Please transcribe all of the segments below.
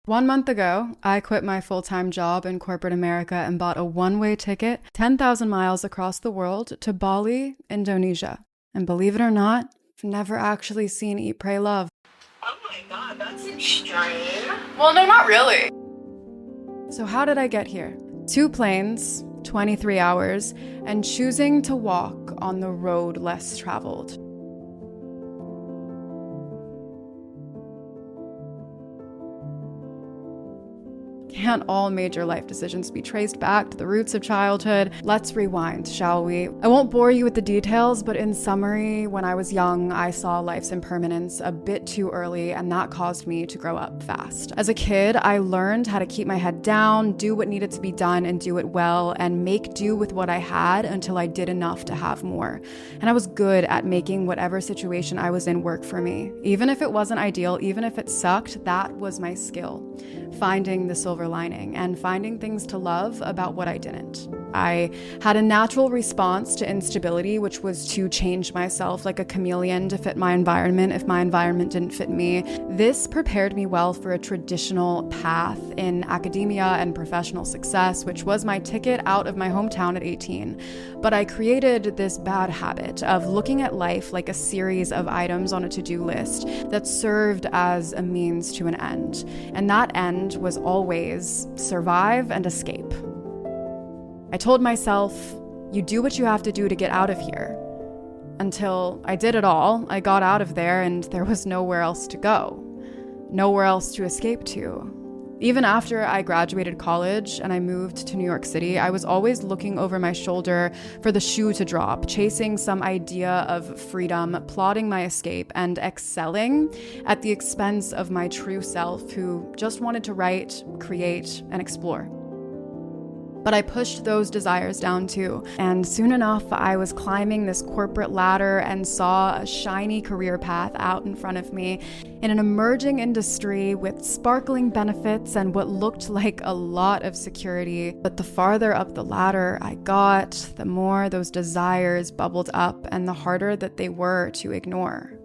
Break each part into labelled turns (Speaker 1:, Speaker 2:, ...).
Speaker 1: 1 month ago, I quit my full-time job in corporate America and bought a one-way ticket 10,000 miles across the world to Bali, Indonesia. And believe it or not, I've never actually seen Eat, Pray, Love.
Speaker 2: Oh my god, that's extreme.
Speaker 1: Well, no, not really. So how did I get here? 2 planes, 23 hours, and choosing to walk on the road less traveled. Can't all major life decisions be traced back to the roots of childhood? Let's rewind, shall we? I won't bore you with the details, but in summary, when I was young, I saw life's impermanence a bit too early, and that caused me to grow up fast. As a kid, I learned how to keep my head down, do what needed to be done and do it well, and make do with what I had until I did enough to have more. And I was good at making whatever situation I was in work for me. Even if it wasn't ideal, even if it sucked, that was my skill. Finding the silver lining and finding things to love about what I didn't. I had a natural response to instability, which was to change myself like a chameleon to fit my environment if my environment didn't fit me. This prepared me well for a traditional path in academia and professional success, which was my ticket out of my hometown at 18. But I created this bad habit of looking at life like a series of items on a to-do list that served as a means to an end. And that end was always survive and escape. I told myself, you do what you have to do to get out of here. Until I did it all, I got out of there and there was nowhere else to go, nowhere else to escape to. Even after I graduated college and I moved to New York City, I was always looking over my shoulder for the shoe to drop, chasing some idea of freedom, plotting my escape, and excelling at the expense of my true self who just wanted to write, create, and explore. But I pushed those desires down too. And soon enough, I was climbing this corporate ladder and saw a shiny career path out in front of me in an emerging industry with sparkling benefits and what looked like a lot of security. But the farther up the ladder I got, the more those desires bubbled up and the harder that they were to ignore.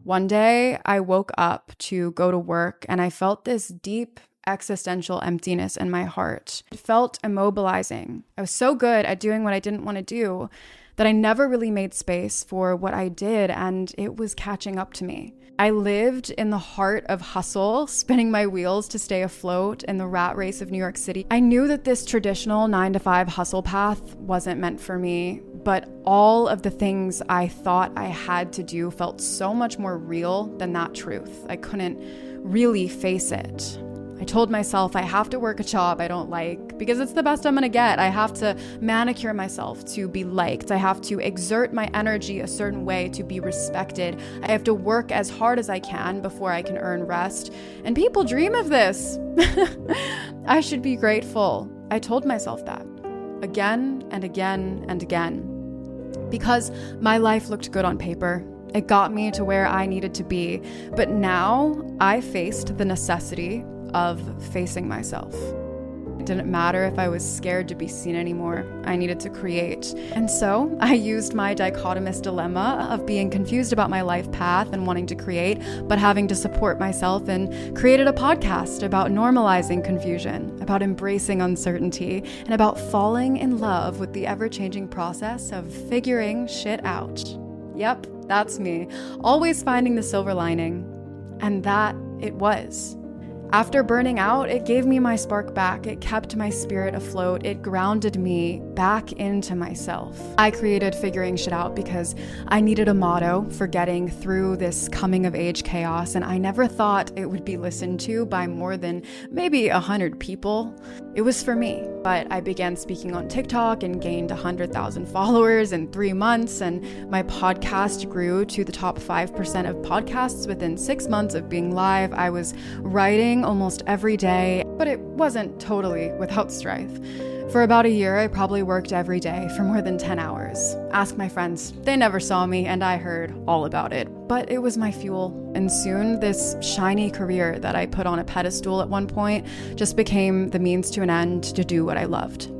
Speaker 1: One day, I woke up to go to work and I felt this deep existential emptiness in my heart. It felt immobilizing. I was so good at doing what I didn't want to do that I never really made space for what I did, and it was catching up to me. I lived in the heart of hustle, spinning my wheels to stay afloat in the rat race of New York City. I knew that this traditional 9-to-5 hustle path wasn't meant for me, but all of the things I thought I had to do felt so much more real than that truth. I couldn't really face it. I told myself I have to work a job I don't like because it's the best I'm gonna get. I have to manicure myself to be liked. I have to exert my energy a certain way to be respected. I have to work as hard as I can before I can earn rest. And people dream of this. I should be grateful. I told myself that again and again and again because my life looked good on paper. It got me to where I needed to be. But now I faced the necessity of facing myself. It didn't matter if I was scared to be seen anymore. I needed to create. And so I used my dichotomous dilemma of being confused about my life path and wanting to create, but having to support myself, and created a podcast about normalizing confusion, about embracing uncertainty, and about falling in love with the ever-changing process of figuring shit out. Yep, that's me. Always finding the silver lining. And that it was. After burning out, it gave me my spark back. It kept my spirit afloat. It grounded me back into myself. I created Figuring Shit Out because I needed a motto for getting through this coming of age chaos, and I never thought it would be listened to by more than maybe 100 people. It was for me, but I began speaking on TikTok and gained 100,000 followers in 3 months, and my podcast grew to the top 5% of podcasts within 6 months of being live. I was writing almost every day, but it wasn't totally without strife. For about a year, I probably worked every day for more than 10 hours. Ask my friends. They never saw me, and I heard all about it. But it was my fuel. And soon, this shiny career that I put on a pedestal at one point just became the means to an end to do what I loved.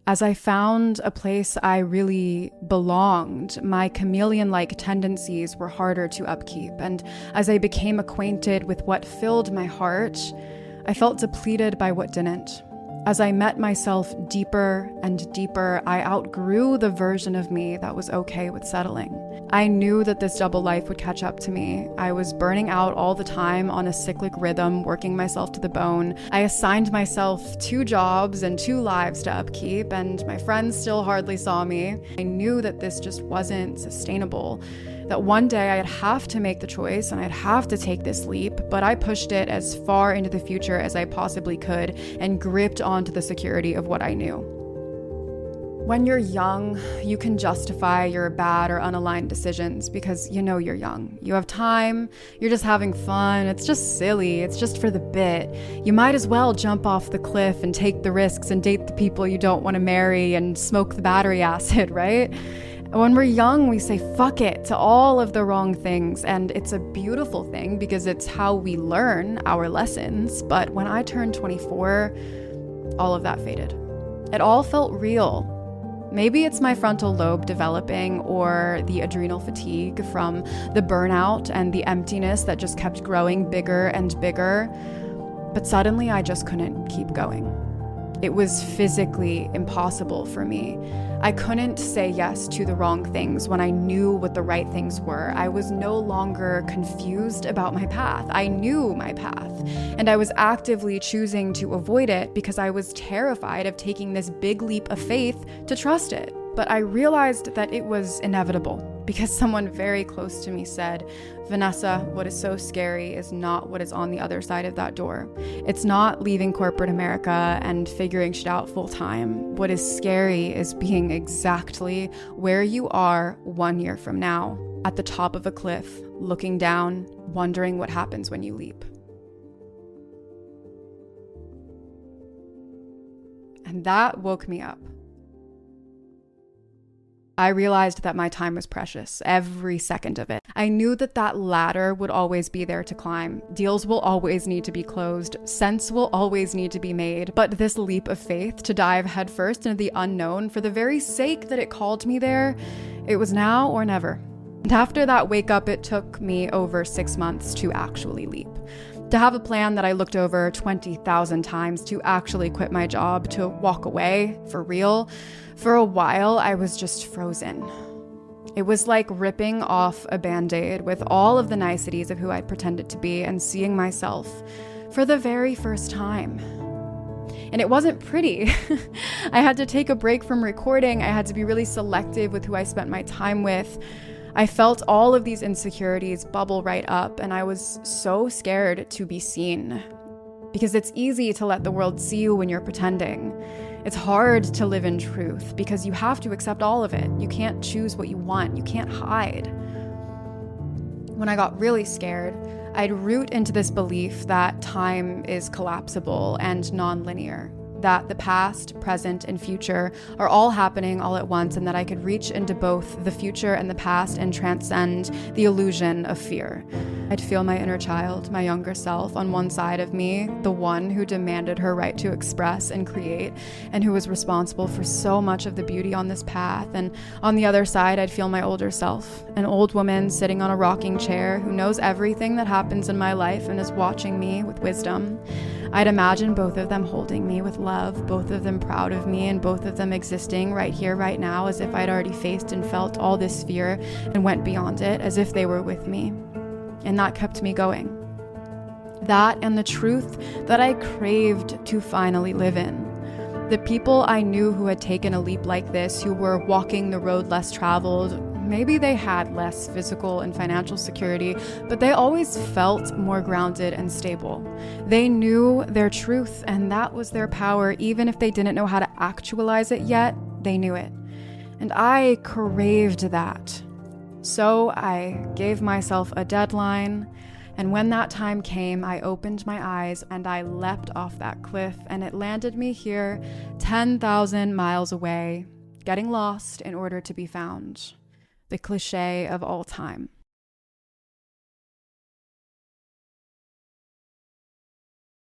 Speaker 1: As I found a place I really belonged, my chameleon-like tendencies were harder to upkeep, and as I became acquainted with what filled my heart, I felt depleted by what didn't. As I met myself deeper and deeper, I outgrew the version of me that was okay with settling. I knew that this double life would catch up to me. I was burning out all the time on a cyclic rhythm, working myself to the bone. I assigned myself 2 jobs and 2 lives to upkeep, and my friends still hardly saw me. I knew that this just wasn't sustainable, that one day I'd have to make the choice and I'd have to take this leap, but I pushed it as far into the future as I possibly could and gripped onto the security of what I knew. When you're young, you can justify your bad or unaligned decisions because you know you're young. You have time, you're just having fun, it's just silly, it's just for the bit. You might as well jump off the cliff and take the risks and date the people you don't want to marry and smoke the battery acid, right? When we're young, we say fuck it to all of the wrong things, and it's a beautiful thing because it's how we learn our lessons. But when I turned 24, all of that faded. It all felt real. Maybe it's my frontal lobe developing or the adrenal fatigue from the burnout and the emptiness that just kept growing bigger and bigger. But suddenly I just couldn't keep going. It was physically impossible for me. I couldn't say yes to the wrong things when I knew what the right things were. I was no longer confused about my path. I knew my path, and I was actively choosing to avoid it because I was terrified of taking this big leap of faith to trust it. But I realized that it was inevitable because someone very close to me said, Vanessa, what is so scary is not what is on the other side of that door. It's not leaving corporate America and figuring shit out full time. What is scary is being exactly where you are 1 year from now, at the top of a cliff, looking down, wondering what happens when you leap. And that woke me up. I realized that my time was precious, every second of it. I knew that that ladder would always be there to climb. Deals will always need to be closed. Sense will always need to be made. But this leap of faith to dive headfirst into the unknown for the very sake that it called me there, it was now or never. And after that wake up, it took me over 6 months to actually leap. To have a plan that I looked over 20,000 times, to actually quit my job, to walk away for real. For a while, I was just frozen. It was like ripping off a Band-Aid with all of the niceties of who I pretended to be and seeing myself for the very first time. And it wasn't pretty. I had to take a break from recording. I had to be really selective with who I spent my time with. I felt all of these insecurities bubble right up, and I was so scared to be seen. Because it's easy to let the world see you when you're pretending. It's hard to live in truth because you have to accept all of it. You can't choose what you want. You can't hide. When I got really scared, I'd root into this belief that time is collapsible and non-linear, that the past, present, and future are all happening all at once, and that I could reach into both the future and the past and transcend the illusion of fear. I'd feel my inner child, my younger self, on one side of me, the one who demanded her right to express and create, and who was responsible for so much of the beauty on this path. And on the other side, I'd feel my older self, an old woman sitting on a rocking chair who knows everything that happens in my life and is watching me with wisdom. I'd imagine both of them holding me with love, both of them proud of me, and both of them existing right here, right now, as if I'd already faced and felt all this fear and went beyond it, as if they were with me. And that kept me going. That and the truth that I craved to finally live in. The people I knew who had taken a leap like this, who were walking the road less traveled, maybe they had less physical and financial security, but they always felt more grounded and stable. They knew their truth, and that was their power. Even if they didn't know how to actualize it yet, they knew it. And I craved that. So I gave myself a deadline, and when that time came, I opened my eyes and I leapt off that cliff, and it landed me here 10,000 miles away, getting lost in order to be found. The cliche of all time.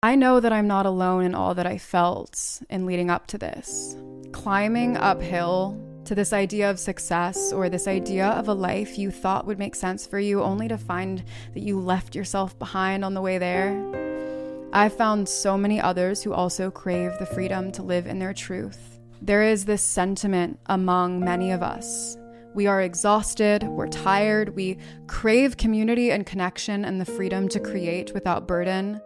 Speaker 1: I know that I'm not alone in all that I felt in leading up to this. climbing uphill to this idea of success or this idea of a life you thought would make sense for you, only to find that you left yourself behind on the way there. I've found so many others who also crave the freedom to live in their truth. There is this sentiment among many of us. We are exhausted, we're tired, we crave community and connection and the freedom to create without burden.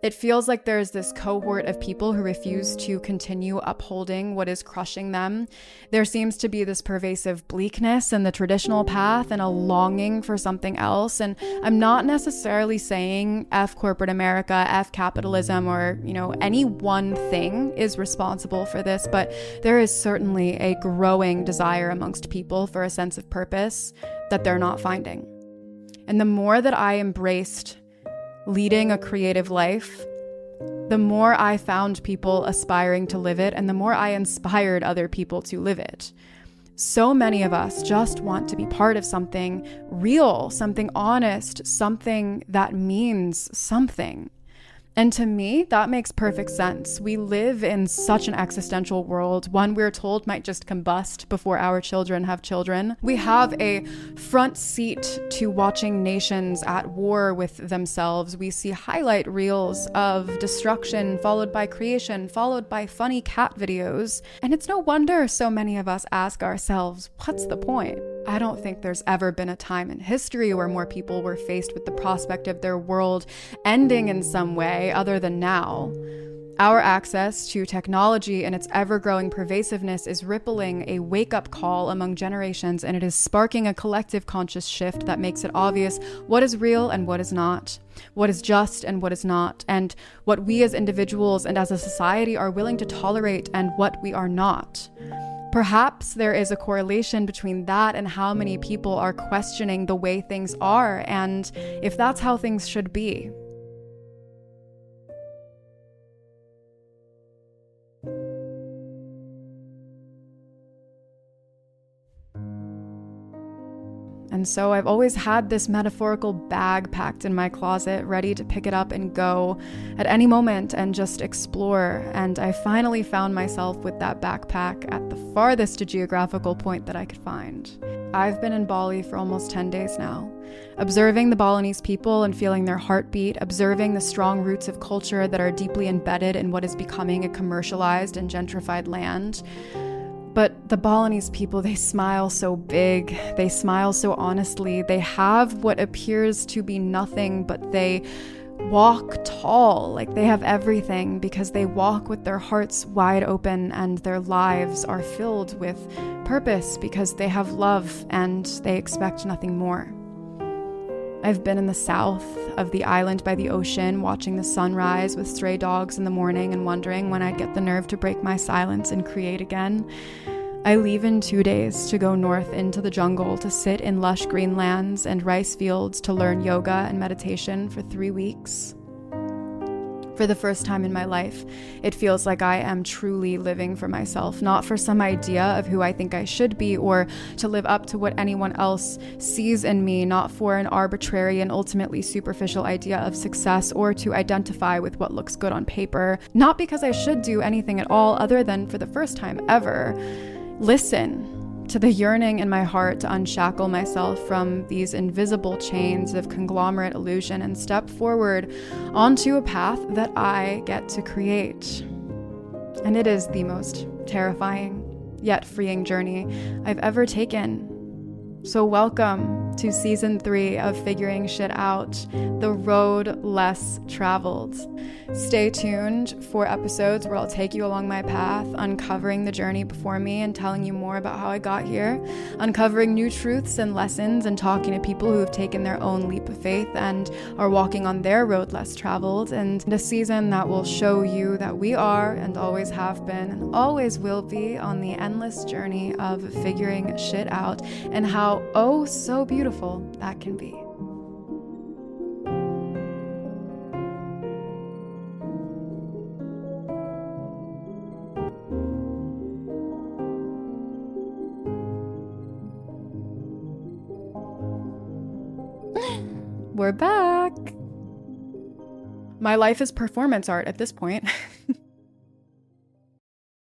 Speaker 1: It feels like there's this cohort of people who refuse to continue upholding what is crushing them. There seems to be this pervasive bleakness in the traditional path and a longing for something else. And I'm not necessarily saying F corporate America, F capitalism, or, any one thing is responsible for this, but there is certainly a growing desire amongst people for a sense of purpose that they're not finding. And the more that I embraced leading a creative life, the more I found people aspiring to live it, and the more I inspired other people to live it. So many of us just want to be part of something real, something honest, something that means something. And to me, that makes perfect sense. We live in such an existential world, one we're told might just combust before our children have children. We have a front seat to watching nations at war with themselves. We see highlight reels of destruction, followed by creation, followed by funny cat videos. And it's no wonder so many of us ask ourselves, what's the point? I don't think there's ever been a time in history where more people were faced with the prospect of their world ending in some way other than now. Our access to technology and its ever-growing pervasiveness is rippling a wake-up call among generations, and it is sparking a collective conscious shift that makes it obvious what is real and what is not, what is just and what is not, and what we as individuals and as a society are willing to tolerate and what we are not. Perhaps there is a correlation between that and how many people are questioning the way things are, and if that's how things should be. And so I've always had this metaphorical bag packed in my closet, ready to pick it up and go at any moment and just explore. And I finally found myself with that backpack at the farthest geographical point that I could find. I've been in Bali for almost 10 days now, observing the Balinese people and feeling their heartbeat, observing the strong roots of culture that are deeply embedded in what is becoming a commercialized and gentrified land. But the Balinese people, they smile so big, they smile so honestly, they have what appears to be nothing, but they walk tall, like they have everything, because they walk with their hearts wide open and their lives are filled with purpose because they have love and they expect nothing more. I've been in the south of the island by the ocean, watching the sunrise with stray dogs in the morning and wondering when I'd get the nerve to break my silence and create again. I leave in 2 days to go north into the jungle to sit in lush green lands and rice fields to learn yoga and meditation for 3 weeks. For the first time in my life, it feels like I am truly living for myself, not for some idea of who I think I should be or to live up to what anyone else sees in me, not for an arbitrary and ultimately superficial idea of success or to identify with what looks good on paper, not because I should do anything at all other than, for the first time ever, listen to the yearning in my heart to unshackle myself from these invisible chains of conglomerate illusion and step forward onto a path that I get to create. And it is the most terrifying yet freeing journey I've ever taken. So welcome to season 3 of Figuring Shit Out, the road less traveled. Stay tuned for episodes where I'll take you along my path, uncovering the journey before me and telling you more about how I got here, uncovering new truths and lessons and talking to people who have taken their own leap of faith and are walking on their road less traveled, and a season that will show you that we are and always have been and always will be on the endless journey of figuring shit out and how oh so beautiful that can be. We're back. My life is performance art at this point.